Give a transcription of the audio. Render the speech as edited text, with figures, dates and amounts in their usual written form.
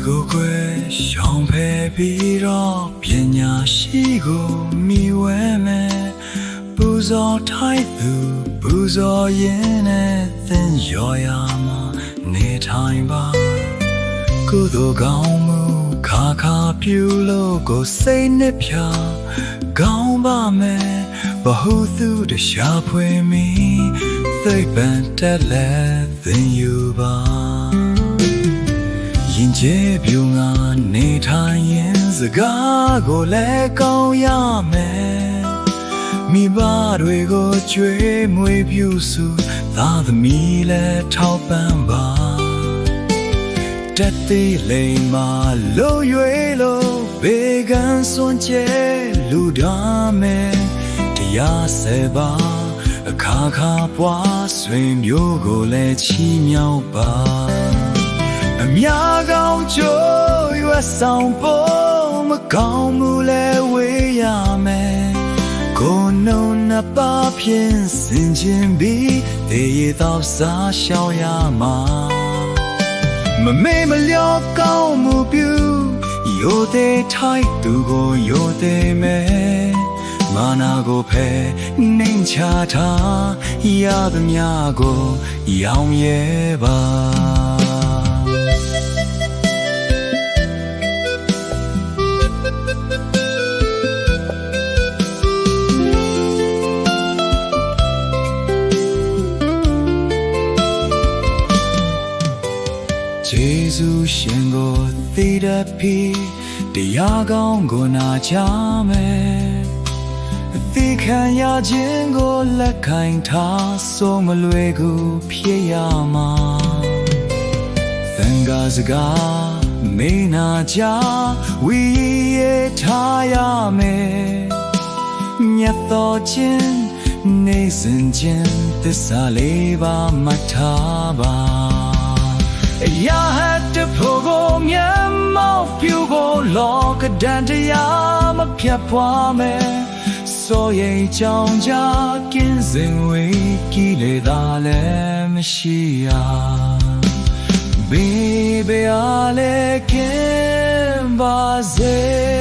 ကိုခွဲရှောင်ဖယ်ပြီးတော့ပညာရှိကိုမိဝဲမယ်ပူဇော်ထိုက်သူပူဇော်ရင်နဲ့သင်ရော်ရမှာနေထိုင်ပါကုသိုလ်ကောင်းမှုခါခါပြုလို့ကိုစိတ်နှစ်ဖြာကောင်းပါမယ်ဘဟုသူတရှာဖွေမိသိပ္ပံတက်လက်သင်ယူပါရင်ကျေးပြူငါနေထိုင်ရင်စကားကိုလည်းကောင်းရမယ်မိဘတွေကိုကြွေးမွေးပြုစုသားသမီးလည်းထောက်ပံ့ပါတက်သေးလိမ်မာလို့ရွေလို့ဘေကံစွန်ကျဲလူတော်မယ်တရားဆယ်ပါအခါခါပွားဆွေမျိုးကိုလည်းချီးမြှောက်ပါအများကောင်းကြိုးရွယ်ဆောင်ဖို့မကောင်းမှုလဲဝေးရမယ်ကိုယ်နှုတ်နှစ်ပါးဖြင့်စင်ကျင်ပြီးတေးရတော့စားရှောင်ရမှာမမေ့မလျော့ကောင်းမှုပြုရိုသေထိုက်သူကိုရိုသေမယ်မာနာကိုဖဲနှိမ်ချထားရသမျှကိုရောင်ရဲပါယေရှုရှင်ကိုသိတဲ့ပြီးတရားကောင်းကိုနာချမယ်သိခံရခြင်းကိုလက်ခံထားဆုံးမလွယ်ကူဖြစ်ရမှာသံဃာစကားမေးနာကြဝိရထားရမယ်မြတ်တော်ခြင်းနေစဉ်ခြင်းသစ္စာလေးပါမှတ်ထားပါရဟတ်တဖို့ကိုမျက်မှောက်ပြုကိုလောကဒဏ်တရားမဖြတ်ဖွာမယ်ဆိုရင်ကြောင့်ကြကင်းစင်ဝေးကြီးလေသာလည်းမရှိရဘေးဘေးအားလည်းကင်းပါစေ